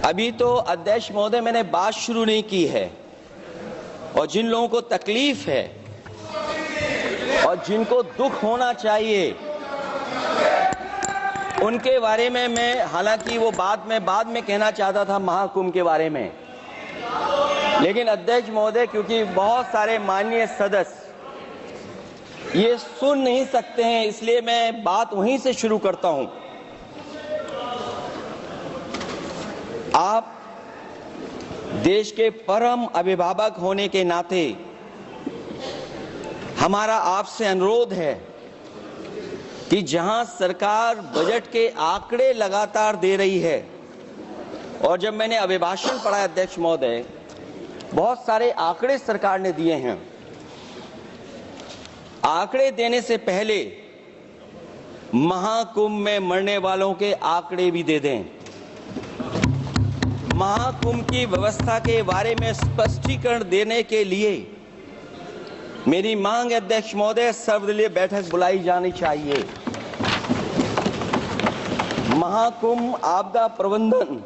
अभी तो अध्यक्ष महोदय मैंने बात शुरू नहीं की है, और जिन लोगों को तकलीफ है और जिनको दुख होना चाहिए उनके बारे में मैं, हालांकि वो बाद में कहना चाहता था महाकुंभ के बारे में, लेकिन अध्यक्ष महोदय क्योंकि बहुत सारे माननीय सदस्य ये सुन नहीं सकते हैं, इसलिए मैं बात वहीं से शुरू करता हूं। आप देश के परम अभिभावक होने के नाते हमारा आपसे अनुरोध है कि जहां सरकार बजट के आंकड़े लगातार दे रही है, और जब मैंने अभिभाषण पढ़ा अध्यक्ष महोदय, बहुत सारे आंकड़े सरकार ने दिए हैं। आंकड़े देने से पहले महाकुंभ में मरने वालों के आंकड़े भी दे दें। महाकुंभ की व्यवस्था के बारे में स्पष्टीकरण देने के लिए मेरी मांग अध्यक्ष महोदय, सर्वदलीय बैठक बुलाई जानी चाहिए। महाकुंभ आपदा प्रबंधन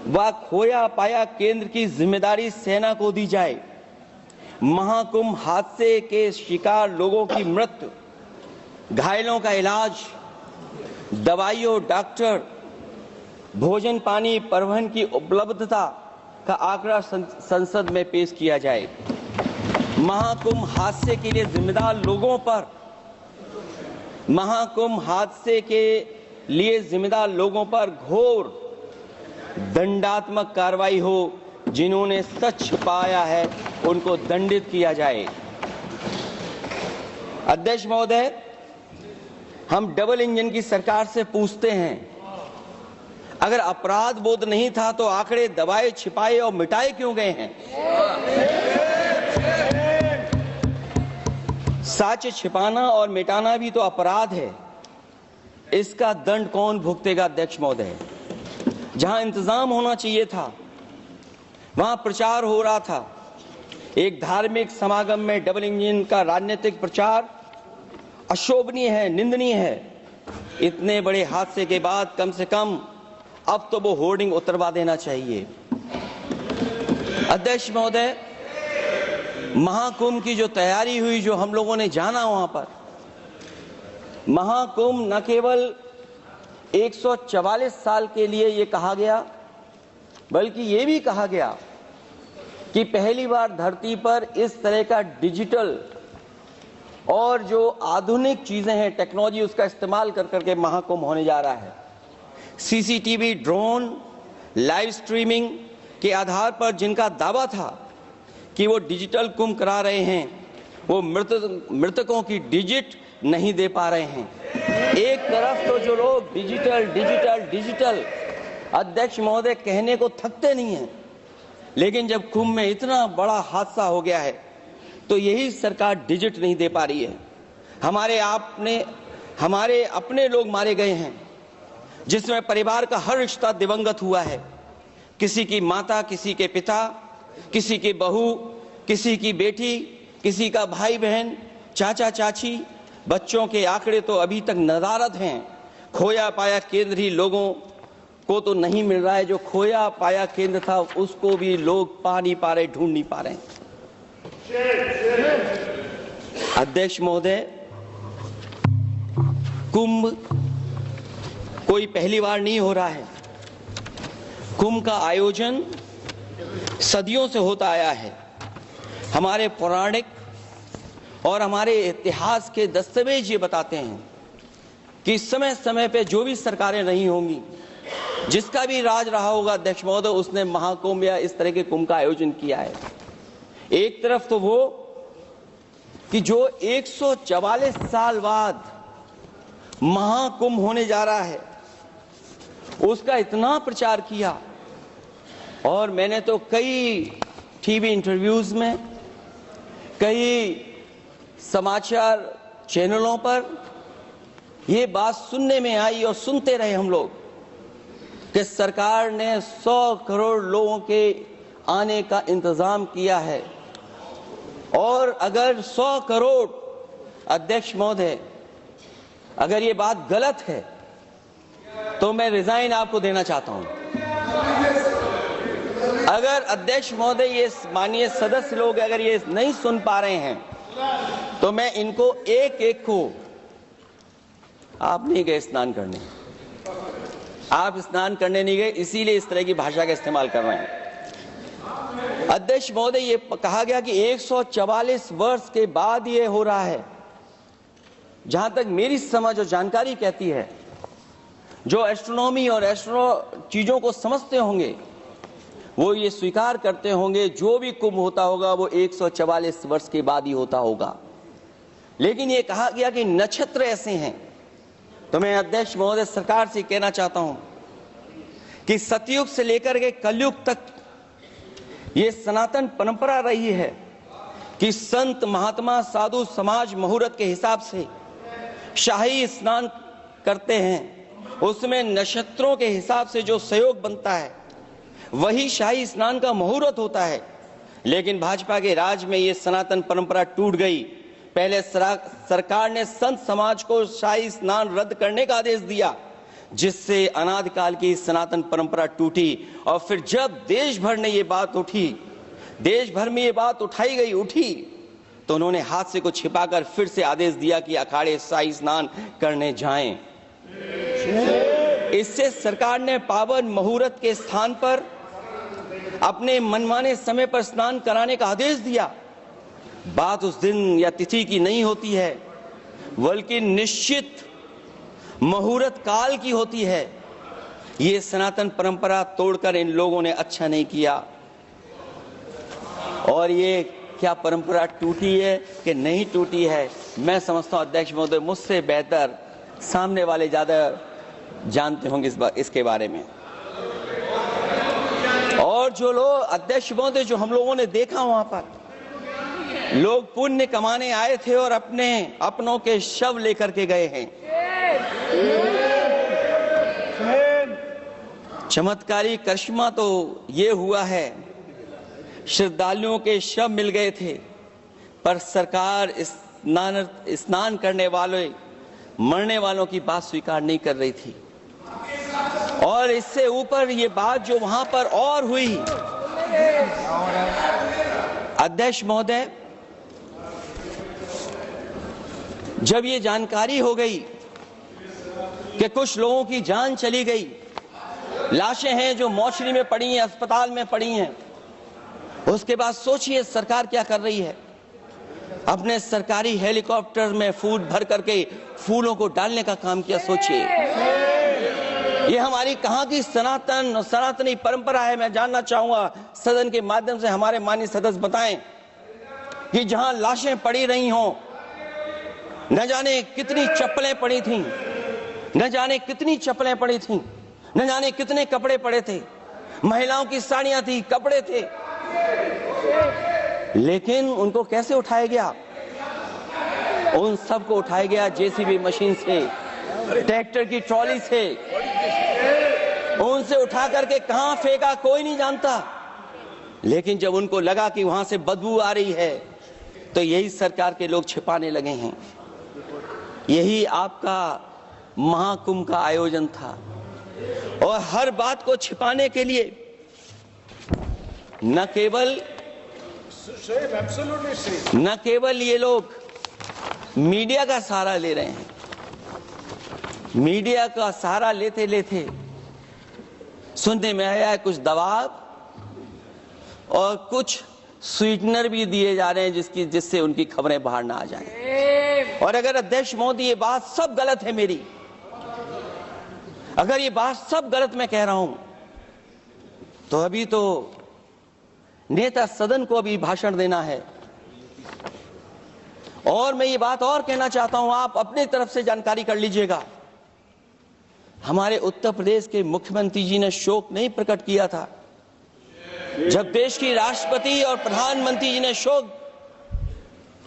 व खोया पाया केंद्र की जिम्मेदारी सेना को दी जाए। महाकुंभ हादसे के शिकार लोगों की मृत्यु, घायलों का इलाज, दवाइयों, डॉक्टर, भोजन पानी, परिवहन की उपलब्धता का आंकड़ा संसद में पेश किया जाए। महाकुंभ हादसे के लिए जिम्मेदार लोगों पर, महाकुंभ हादसे के लिए जिम्मेदार लोगों पर घोर दंडात्मक कार्रवाई हो। जिन्होंने सच पाया है उनको दंडित किया जाए। अध्यक्ष महोदय, हम डबल इंजन की सरकार से पूछते हैं, अगर अपराध बोध नहीं था तो आंकड़े दबाए, छिपाए और मिटाए क्यों गए हैं? सच छिपाना और मिटाना भी तो अपराध है। इसका दंड कौन भुगतेगा अध्यक्ष महोदय? जहां इंतजाम होना चाहिए था वहां प्रचार हो रहा था। एक धार्मिक समागम में डबल इंजन का राजनीतिक प्रचार अशोभनीय है, निंदनीय है। इतने बड़े हादसे के बाद कम से कम अब तो वो होर्डिंग उतरवा देना चाहिए। अध्यक्ष महोदय, महाकुंभ की जो तैयारी हुई, जो हम लोगों ने जाना वहां पर, महाकुंभ न केवल 144 साल के लिए ये कहा गया, बल्कि ये भी कहा गया कि पहली बार धरती पर इस तरह का डिजिटल और जो आधुनिक चीजें हैं, टेक्नोलॉजी, उसका इस्तेमाल कर करके महाकुंभ होने जा रहा है। सीसीटीवी, ड्रोन, लाइव स्ट्रीमिंग के आधार पर जिनका दावा था कि वो डिजिटल कुंभ करा रहे हैं, वो मृतकों की डिजिट नहीं दे पा रहे हैं। एक तरफ तो जो लोग डिजिटल डिजिटल डिजिटल अध्यक्ष महोदय कहने को थकते नहीं हैं, लेकिन जब कुंभ में इतना बड़ा हादसा हो गया है तो यही सरकार डिजिट नहीं दे पा रही है। हमारे अपने लोग मारे गए हैं, जिसमें परिवार का हर रिश्ता दिवंगत हुआ है। किसी की माता, किसी के पिता, किसी की बहू, किसी की बेटी, किसी का भाई बहन, चाचा चाची, बच्चों के आंकड़े तो अभी तक नदारद हैं। खोया पाया केंद्र ही लोगों को तो नहीं मिल रहा है। जो खोया पाया केंद्र था उसको भी लोग पा नहीं पा रहे, ढूंढ नहीं पा रहे। अध्यक्ष महोदय, कुंभ कोई पहली बार नहीं हो रहा है। कुंभ का आयोजन सदियों से होता आया है। हमारे पौराणिक और हमारे इतिहास के दस्तावेज ये बताते हैं कि समय समय पे जो भी सरकारें नहीं होंगी, जिसका भी राज रहा होगा अध्यक्ष महोदय, उसने महाकुंभ या इस तरह के कुंभ का आयोजन किया है। एक तरफ तो वो कि जो 144 साल बाद महाकुंभ होने जा रहा है, उसका इतना प्रचार किया, और मैंने तो कई टीवी इंटरव्यूज में, कई समाचार चैनलों पर ये बात सुनने में आई और सुनते रहे हम लोग कि सरकार ने 100 करोड़ लोगों के आने का इंतजाम किया है। और अगर 100 करोड़, अध्यक्ष महोदय, अगर ये बात गलत है तो मैं रिजाइन आपको देना चाहता हूं। अगर अध्यक्ष महोदय, ये माननीय सदस्य लोग अगर ये नहीं सुन पा रहे हैं तो मैं इनको एक एक को, आप नहीं गए स्नान करने, आप स्नान करने नहीं गए, इसीलिए इस तरह की भाषा का इस्तेमाल कर रहे हैं। अध्यक्ष महोदय, ये कहा गया कि 144 वर्ष के बाद ये हो रहा है। जहां तक मेरी समझ और जानकारी कहती है, जो एस्ट्रोनॉमी और एस्ट्रो चीजों को समझते होंगे वो ये स्वीकार करते होंगे, जो भी कुंभ होता होगा वो 144 वर्ष के बाद ही होता होगा। लेकिन ये कहा गया कि नक्षत्र ऐसे हैं, तो मैं अध्यक्ष महोदय सरकार से कहना चाहता हूं कि सतयुग से लेकर के कलयुग तक ये सनातन परंपरा रही है कि संत महात्मा साधु समाज मुहूर्त के हिसाब से शाही स्नान करते हैं। उसमें नक्षत्रों के हिसाब से जो सहयोग बनता है वही शाही स्नान का मुहूर्त होता है। लेकिन भाजपा के राज में ये सनातन परंपरा टूट गई। पहले सरकार ने संत समाज को शाही स्नान रद्द करने का आदेश दिया, जिससे अनादिकाल की सनातन परंपरा टूटी। और फिर जब देश भर में ये बात उठी तो उन्होंने हादसे को छिपाकर फिर से आदेश दिया कि अखाड़े शाही स्नान करने जाएं। इससे सरकार ने पावन मुहूर्त के स्थान पर अपने मनमाने समय पर स्नान कराने का आदेश दिया। बात उस दिन या तिथि की नहीं होती है, बल्कि निश्चित मुहूर्त काल की होती है। ये सनातन परंपरा तोड़कर इन लोगों ने अच्छा नहीं किया। और ये क्या परंपरा टूटी है कि नहीं टूटी है, मैं समझता हूं अध्यक्ष महोदय मुझसे बेहतर सामने वाले ज्यादा जानते होंगे इसके बारे में। और जो लोग अध्यक्ष महोदय, जो हम लोगों ने देखा वहां पर लोग पुण्य कमाने आए थे और अपनों के शव लेकर के गए हैं। चमत्कारी करिश्मा तो ये हुआ है, श्रद्धालुओं के शव मिल गए थे, पर सरकार स्नान करने वाले मरने वालों की बात स्वीकार नहीं कर रही थी। और इससे ऊपर ये बात जो वहां पर और हुई, अध्यक्ष महोदय, जब ये जानकारी हो गई कि कुछ लोगों की जान चली गई, लाशें हैं जो मोर्चरी में पड़ी हैं, अस्पताल में पड़ी हैं, उसके बाद सोचिए सरकार क्या कर रही है। अपने सरकारी हेलीकॉप्टर में फूल भर करके फूलों को डालने का काम किया। सोचिए ये हमारी कहां की सनातनी परंपरा है। मैं जानना चाहूंगा सदन के माध्यम से हमारे माननीय सदस्य बताएं कि जहां लाशें पड़ी रही हों, न जाने कितनी चप्पलें पड़ी थीं, न जाने कितने कपड़े पड़े थे, महिलाओं की साड़ियां थी, कपड़े थे, लेकिन उनको कैसे उठाया गया? उन सबको उठाया गया जेसीबी मशीन से, ट्रैक्टर की ट्रॉली से। उनसे उठा करके कहां फेंका कोई नहीं जानता, लेकिन जब उनको लगा कि वहां से बदबू आ रही है तो यही सरकार के लोग छिपाने लगे हैं। यही आपका महाकुंभ का आयोजन था। और हर बात को छिपाने के लिए न केवल ये लोग मीडिया का सहारा ले रहे हैं, मीडिया का सहारा लेते लेते सुनने में आया है कुछ दबाव और कुछ स्वीटनर भी दिए जा रहे हैं जिससे उनकी खबरें बाहर ना आ जाएं। और अगर अध्यक्ष मोदी ये बात सब गलत है मेरी, अगर ये बात सब गलत मैं कह रहा हूं, तो अभी तो नेता सदन को अभी भाषण देना है। और मैं ये बात और कहना चाहता हूं, आप अपनी तरफ से जानकारी कर लीजिएगा। हमारे उत्तर प्रदेश के मुख्यमंत्री जी ने शोक नहीं प्रकट किया था। जब देश की राष्ट्रपति और प्रधानमंत्री जी ने शोक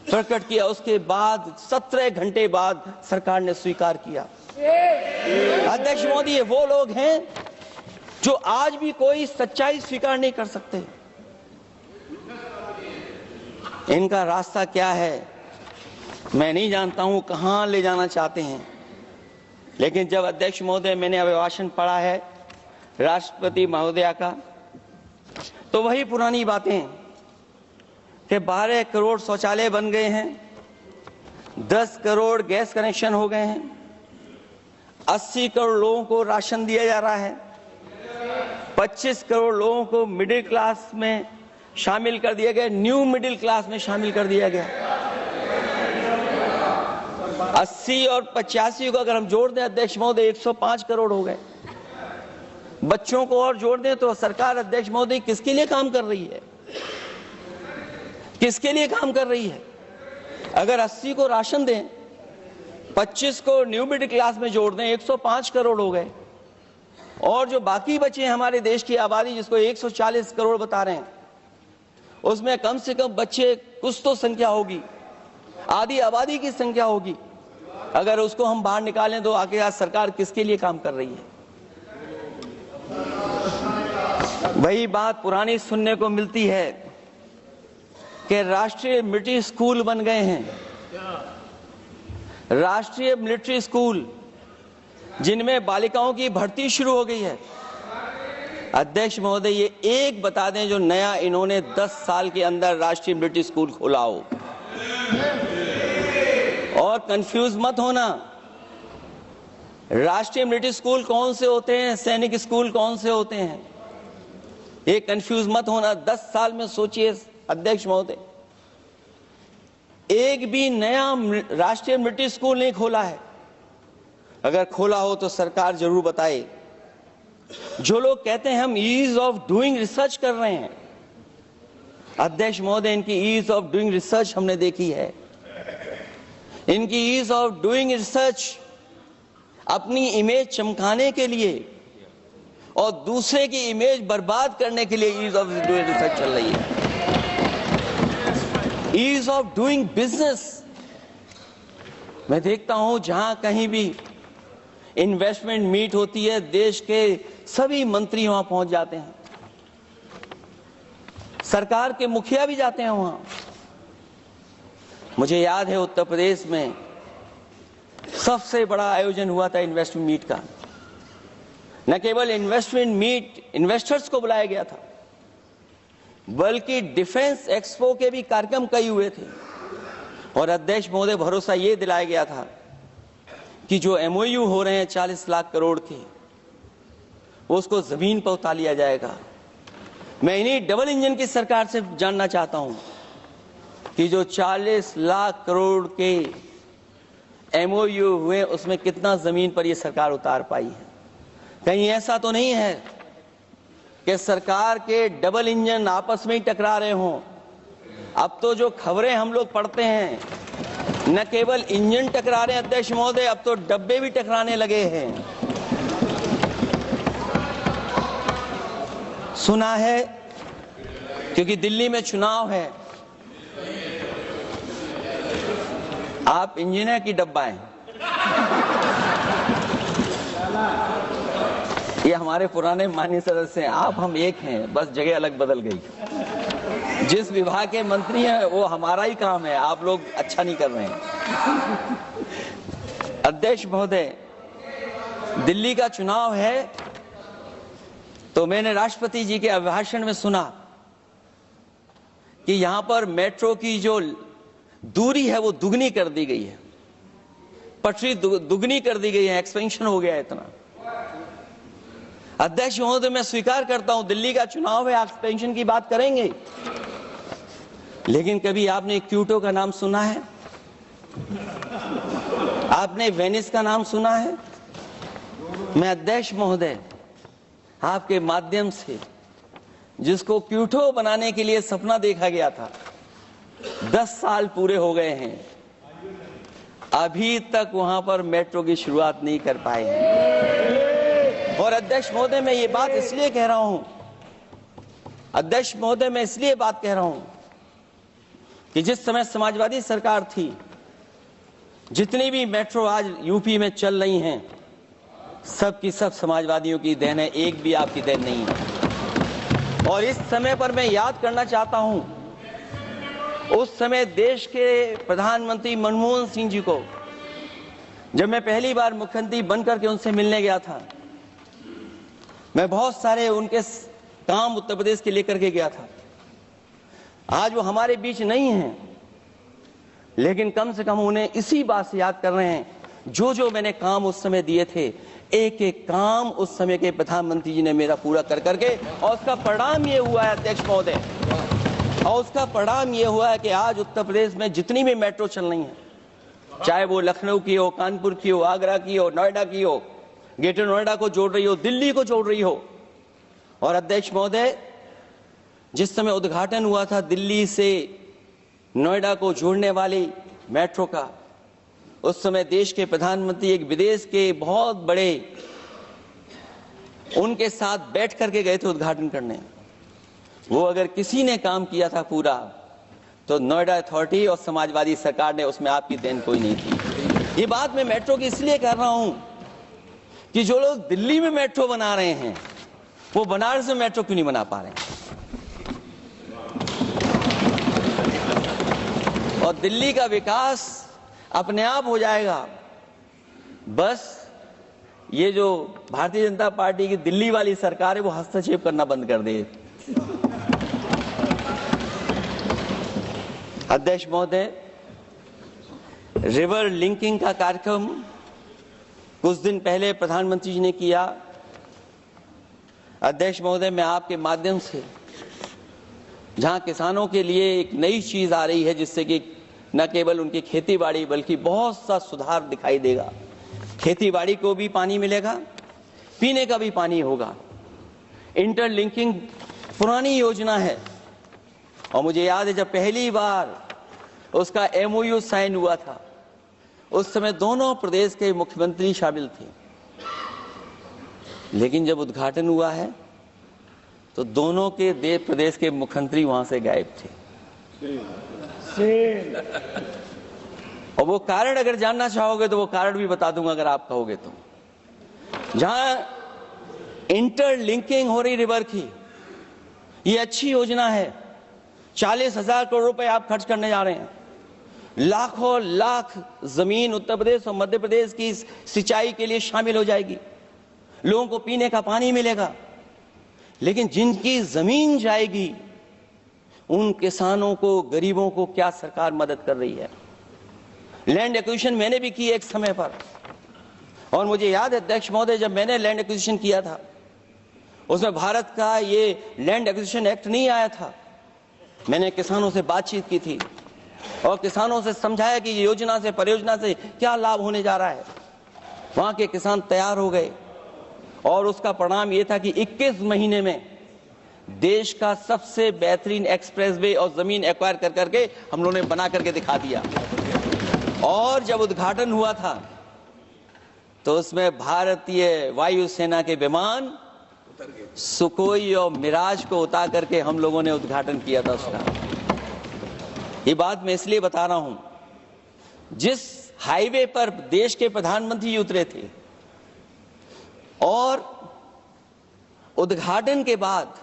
प्रकट किया, उसके बाद 17 घंटे बाद सरकार ने स्वीकार किया। अध्यक्ष मोदी, ये वो लोग हैं जो आज भी कोई सच्चाई स्वीकार नहीं कर सकते। इनका रास्ता क्या है मैं नहीं जानता हूं, कहां ले जाना चाहते हैं। लेकिन जब अध्यक्ष महोदय मैंने अभिभाषण पढ़ा है राष्ट्रपति महोदया का, तो वही पुरानी बातें कि 12 करोड़ शौचालय बन गए हैं, 10 करोड़ गैस कनेक्शन हो गए हैं, 80 करोड़ लोगों को राशन दिया जा रहा है, 25 करोड़ लोगों को मिडिल क्लास में शामिल कर दिया गया, न्यू मिडिल क्लास में शामिल कर दिया गया। 80 और 85 को अगर हम जोड़ दें अध्यक्ष महोदय 105 करोड़ हो गए। बच्चों को और जोड़ दें तो सरकार अध्यक्ष महोदय किसके लिए काम कर रही है? किसके लिए काम कर रही है? अगर 80 को राशन दें, 25 को न्यू मिडिल क्लास में जोड़ दें, 105 करोड़ हो गए। और जो बाकी बचे हैं हमारे देश की आबादी जिसको 140 करोड़ बता रहे हैं, उसमें कम से कम बच्चे कुछ तो संख्या होगी, आधी आबादी की संख्या होगी। अगर उसको हम बाहर निकालें तो आखिर आज सरकार किसके लिए काम कर रही है? वही बात पुरानी सुनने को मिलती है कि राष्ट्रीय मिलिट्री स्कूल बन गए हैं, राष्ट्रीय मिलिट्री स्कूल जिनमें बालिकाओं की भर्ती शुरू हो गई है। अध्यक्ष महोदय, ये एक बता दें जो नया इन्होंने 10 साल के अंदर राष्ट्रीय मिलिट्री स्कूल खोला हो। और कंफ्यूज मत होना, राष्ट्रीय मिलिट्री स्कूल कौन से होते हैं, सैनिक स्कूल कौन से होते हैं, ये कंफ्यूज मत होना। 10 साल में सोचिए अध्यक्ष महोदय, एक भी नया राष्ट्रीय मिलिट्री स्कूल नहीं खोला है। अगर खोला हो तो सरकार जरूर बताए। जो लोग कहते हैं हम ईज ऑफ डूइंग रिसर्च कर रहे हैं, अध्यक्ष महोदय इनकी ईज ऑफ डूइंग रिसर्च हमने देखी है। इनकी ईज ऑफ डूइंग रिसर्च अपनी इमेज चमकाने के लिए और दूसरे की इमेज बर्बाद करने के लिए ईज ऑफ डूइंग रिसर्च चल रही है। ईज ऑफ डूइंग बिजनेस, मैं देखता हूं जहां कहीं भी इन्वेस्टमेंट मीट होती है, देश के सभी मंत्री वहां पहुंच जाते हैं, सरकार के मुखिया भी जाते हैं वहां। मुझे याद है उत्तर प्रदेश में सबसे बड़ा आयोजन हुआ था इन्वेस्टमेंट मीट का। न केवल इन्वेस्टमेंट मीट इन्वेस्टर्स को बुलाया गया था, बल्कि डिफेंस एक्सपो के भी कार्यक्रम कई हुए थे। और अध्यक्ष महोदय भरोसा ये दिलाया गया था कि जो एमओयू हो रहे हैं 40 लाख करोड़ के, उसको जमीन पर उतार लिया जाएगा। मैं इन्हीं डबल इंजन की सरकार से जानना चाहता हूं कि जो 40 लाख करोड़ के एमओयू हुए उसमें कितना जमीन पर यह सरकार उतार पाई है। कहीं ऐसा तो नहीं है कि सरकार के डबल इंजन आपस में ही टकरा रहे हों। अब तो जो खबरें हम लोग पढ़ते हैं, न केवल इंजन टकरा रहे हैं अध्यक्ष महोदय, अब तो डब्बे भी टकराने लगे हैं। सुना है क्योंकि दिल्ली में चुनाव है, आप इंजीनियर की डब्बा हैं। ये हमारे पुराने माननीय सदस्य हैं, आप हम एक हैं, बस जगह अलग बदल गई। जिस विभाग के मंत्री हैं वो हमारा ही काम है, आप लोग अच्छा नहीं कर रहे हैं। अध्यक्ष महोदय, दिल्ली का चुनाव है तो मैंने राष्ट्रपति जी के अभिभाषण में सुना कि यहां पर मेट्रो की जो दूरी है वो दुगनी कर दी गई है, पटरी दुगनी कर दी गई है, एक्सपेंशन हो गया है इतना। अध्यक्ष महोदय, मैं स्वीकार करता हूं दिल्ली का चुनाव है, एक्सपेंशन की बात करेंगे, लेकिन कभी आपने क्यूटो का नाम सुना है? आपने वेनिस का नाम सुना है? मैं अध्यक्ष महोदय आपके माध्यम से, जिसको क्यूटो बनाने के लिए सपना देखा गया था, 10 साल पूरे हो गए हैं, अभी तक वहां पर मेट्रो की शुरुआत नहीं कर पाए हैं। और अध्यक्ष महोदय, मैं ये बात इसलिए कह रहा हूं, अध्यक्ष महोदय मैं इसलिए बात कह रहा हूं कि जिस समय समाजवादी सरकार थी, जितनी भी मेट्रो आज यूपी में चल रही हैं, सब की सब समाजवादियों की देन है, एक भी आपकी देन नहीं है। और इस समय पर मैं याद करना चाहता हूं, उस समय देश के प्रधानमंत्री मनमोहन सिंह जी को जब मैं पहली बार मुख्यमंत्री बनकर के उनसे मिलने गया था, मैं बहुत सारे उनके काम उत्तर प्रदेश के लेकर के गया था। आज वो हमारे बीच नहीं है, लेकिन कम से कम उन्हें इसी बात से याद कर रहे हैं, जो जो मैंने काम उस समय दिए थे, एक एक काम उस समय के प्रधानमंत्री जी ने मेरा पूरा कर करके, और उसका परिणाम ये हुआ है अध्यक्ष महोदय, और उसका परिणाम ये हुआ है कि आज उत्तर प्रदेश में जितनी भी मेट्रो चल रही है, चाहे वो लखनऊ की हो, कानपुर की हो, आगरा की हो, नोएडा की हो, ग्रेटर नोएडा को जोड़ रही हो, दिल्ली को जोड़ रही हो। और अध्यक्ष महोदय, जिस समय उद्घाटन हुआ था दिल्ली से नोएडा को जोड़ने वाली मेट्रो का, उस समय देश के प्रधानमंत्री एक विदेश के बहुत बड़े उनके साथ बैठ करके गए थे उद्घाटन करने। वो अगर किसी ने काम किया था पूरा, तो नोएडा अथॉरिटी और समाजवादी सरकार ने, उसमें आपकी देन कोई नहीं थी। ये बात मैं मेट्रो की इसलिए कर रहा हूं कि जो लोग दिल्ली में मेट्रो बना रहे हैं, वो बनारस में मेट्रो क्यों नहीं बना पा रहे हैं। और दिल्ली का विकास अपने आप हो जाएगा, बस ये जो भारतीय जनता पार्टी की दिल्ली वाली सरकार है, वो हस्तक्षेप करना बंद कर दे। अध्यक्ष महोदय, रिवर लिंकिंग का कार्यक्रम कुछ दिन पहले प्रधानमंत्री जी ने किया। अध्यक्ष महोदय, मैं आपके माध्यम से, जहां किसानों के लिए एक नई चीज आ रही है, जिससे कि न केवल उनकी खेती बाड़ी बल्कि बहुत सा सुधार दिखाई देगा। खेती बाड़ी को भी पानी मिलेगा, पीने का भी पानी होगा। इंटरलिंकिंग पुरानी योजना है, और मुझे याद है जब पहली बार उसका MOU साइन हुआ था, उस समय दोनों प्रदेश के मुख्यमंत्री शामिल थे, लेकिन जब उद्घाटन हुआ है तो दोनों के प्रदेश के मुख्यमंत्री वहां से गायब थे। और वो कारण अगर जानना चाहोगे तो वो कारण भी बता दूंगा अगर आप कहोगे तो। जहां इंटरलिंकिंग हो रही रिवर की, ये अच्छी योजना है। 40,000 करोड़ रुपए आप खर्च करने जा रहे हैं। लाखों लाख जमीन उत्तर प्रदेश और मध्य प्रदेश की सिंचाई के लिए शामिल हो जाएगी, लोगों को पीने का पानी मिलेगा। लेकिन जिनकी जमीन जाएगी, उन किसानों को, गरीबों को क्या सरकार मदद कर रही है? लैंड एक्विजिशन मैंने भी की एक समय पर, और मुझे याद है अध्यक्ष महोदय, जब मैंने लैंड एक्विजिशन किया था, उसमें भारत का ये लैंड एक्विजिशन एक्ट नहीं आया था। मैंने किसानों से बातचीत की थी और किसानों से समझाया कि योजना से, परियोजना से क्या लाभ होने जा रहा है। वहां के किसान तैयार हो गए, और उसका परिणाम यह था कि 21 महीने में देश का सबसे बेहतरीन एक्सप्रेसवे और जमीन एक्वायर कर करके हम लोगों ने बना करके दिखा दिया। और जब उद्घाटन हुआ था तो उसमें भारतीय वायुसेना के विमान सुकोई और मिराज को उतार करके हम लोगों ने उद्घाटन किया था उसका। ये बात मैं इसलिए बता रहा हूं, जिस हाईवे पर देश के प्रधानमंत्री उतरे थे और उद्घाटन के बाद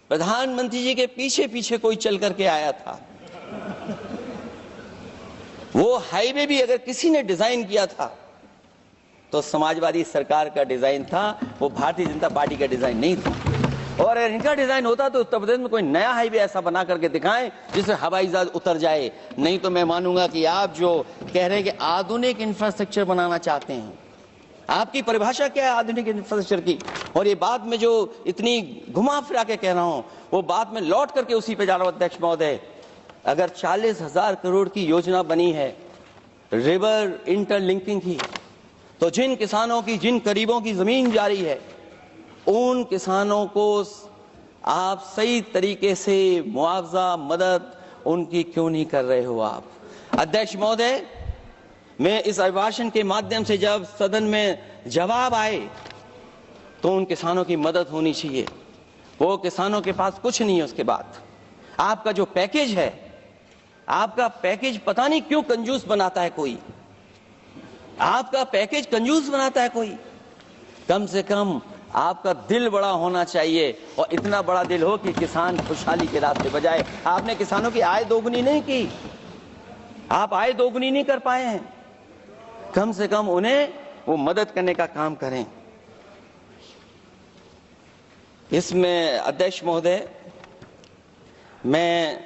प्रधानमंत्री जी के पीछे पीछे कोई चल करके आया था, वो हाईवे भी अगर किसी ने डिजाइन किया था तो समाजवादी सरकार का डिजाइन था, वो भारतीय जनता पार्टी का डिजाइन नहीं था। और अगर इनका डिजाइन होता तो उत्तर प्रदेश में कोई नया हाईवे ऐसा बना करके दिखाएं जिससे हवाई जहाज उतर जाए। नहीं तो मैं मानूंगा कि आप जो कह रहे हैं कि आधुनिक इंफ्रास्ट्रक्चर बनाना चाहते हैं, आपकी परिभाषा क्या है आधुनिक इंफ्रास्ट्रक्चर की? और ये बात में जो इतनी घुमा फिरा के कह रहा हूं, वो बात में लौट करके उसी पे जा रहा हूं अध्यक्ष महोदय। अगर 40,000 करोड़ की योजना बनी है रिवर इंटरलिंकिंग की, तो जिन किसानों की, जिन गरीबों की जमीन जा रही है, उन किसानों को आप सही तरीके से मुआवजा, मदद उनकी क्यों नहीं कर रहे हो आप? अध्यक्ष महोदय, मैं इस अभिभाषण के माध्यम से जब सदन में जवाब आए तो उन किसानों की मदद होनी चाहिए। वो किसानों के पास कुछ नहीं है। उसके बाद आपका जो पैकेज है, आपका पैकेज पता नहीं क्यों कंजूस बनाता है कोई, आपका पैकेज कंजूस बनाता है कोई। कम से कम आपका दिल बड़ा होना चाहिए, और इतना बड़ा दिल हो कि किसान खुशहाली के रास्ते बजाए। आपने किसानों की आय दोगुनी नहीं की, आप आय दोगुनी नहीं कर पाए हैं। कम से कम उन्हें वो मदद करने का काम करें। इसमें अध्यक्ष महोदय, मैं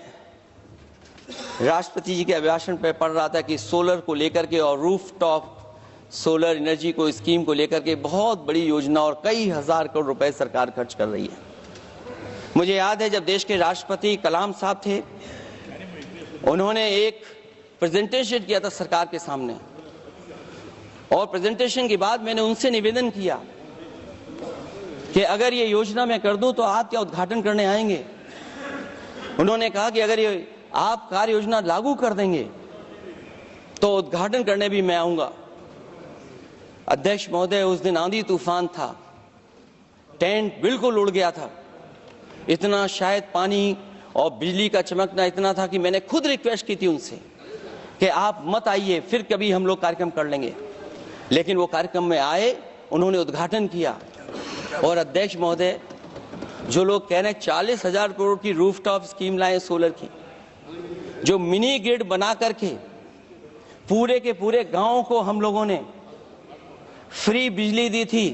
राष्ट्रपति जी के अभिभाषण पर पढ़ रहा था कि सोलर को लेकर के और रूफटॉप सोलर एनर्जी को स्कीम को लेकर के बहुत बड़ी योजना और कई हजार करोड़ रुपए सरकार खर्च कर रही है। मुझे याद है जब देश के राष्ट्रपति कलाम साहब थे, उन्होंने एक प्रेजेंटेशन किया था सरकार के सामने, और प्रेजेंटेशन के बाद मैंने उनसे निवेदन किया कि अगर ये योजना मैं कर दूं तो आप क्या उद्घाटन करने आएंगे। उन्होंने कहा कि अगर ये आप कार्य योजना लागू कर देंगे तो उद्घाटन करने भी मैं आऊंगा। अध्यक्ष महोदय, उस दिन आंधी तूफान था, टेंट बिल्कुल उड़ गया था, इतना शायद पानी और बिजली का चमकना इतना था कि मैंने खुद रिक्वेस्ट की थी उनसे कि आप मत आइए, फिर कभी हम लोग कार्यक्रम कर लेंगे। लेकिन वो कार्यक्रम में आए, उन्होंने उद्घाटन किया। और अध्यक्ष महोदय, जो लोग कह रहे हैं 40,000 करोड़ की रूफटॉप स्कीम लाए सोलर की, जो मिनी ग्रिड बना करके पूरे के पूरे गांव को हम लोगों ने फ्री बिजली दी थी,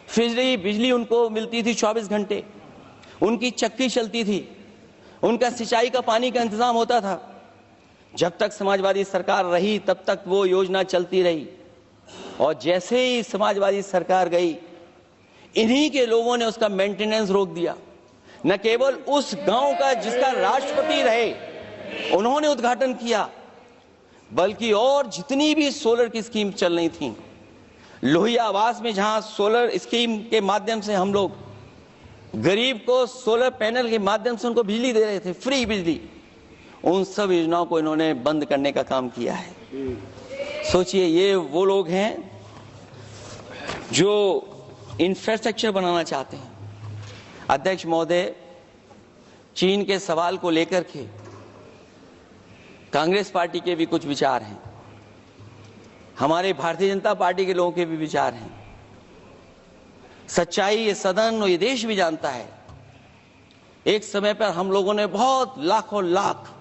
फ्री बिजली उनको मिलती थी 24 घंटे, उनकी चक्की चलती थी, उनका सिंचाई का पानी का इंतजाम होता था। जब तक समाजवादी सरकार रही तब तक वो योजना चलती रही, और जैसे ही समाजवादी सरकार गई, इन्हीं के लोगों ने उसका मेंटेनेंस रोक दिया। न केवल उस गांव का जिसका राष्ट्रपति रहे उन्होंने उद्घाटन किया, बल्कि और जितनी भी सोलर की स्कीम चल रही थी, लोहिया आवास में जहां सोलर स्कीम के माध्यम से हम लोग गरीब को सोलर पैनल के माध्यम से उनको बिजली दे रहे थे, फ्री बिजली, उन सब योजनाओं को इन्होंने बंद करने का काम किया है। सोचिए, ये वो लोग हैं जो इंफ्रास्ट्रक्चर बनाना चाहते हैं। अध्यक्ष महोदय, चीन के सवाल को लेकर के कांग्रेस पार्टी के भी कुछ विचार हैं, हमारे भारतीय जनता पार्टी के लोगों के भी विचार हैं। सच्चाई ये सदन और ये देश भी जानता है, एक समय पर हम लोगों ने बहुत लाखों लाख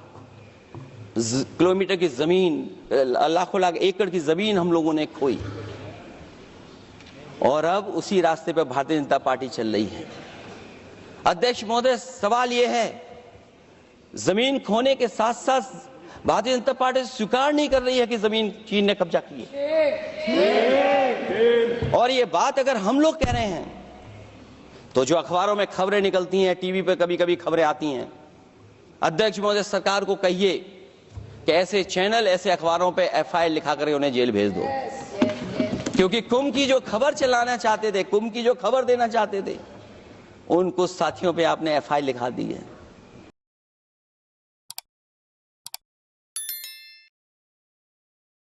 किलोमीटर की जमीन, लाखों लाख एकड़ की जमीन हम लोगों ने खोई, और अब उसी रास्ते पर भारतीय जनता पार्टी चल रही है। अध्यक्ष महोदय, सवाल यह है, जमीन खोने के साथ साथ भारतीय जनता पार्टी स्वीकार नहीं कर रही है कि जमीन चीन ने कब्जा की है। और ये बात अगर हम लोग कह रहे हैं तो जो अखबारों में खबरें निकलती हैं, टीवी पे कभी कभी खबरें आती हैं, अध्यक्ष महोदय सरकार को कहिए कि ऐसे चैनल, ऐसे अखबारों पे FIR लिखा कर उन्हें जेल भेज दो। क्योंकि कुंभ की जो खबर चलाना चाहते थे, कुंभ की जो खबर देना चाहते थे, उन कुछ साथियों पे आपने FIR लिखा दी है।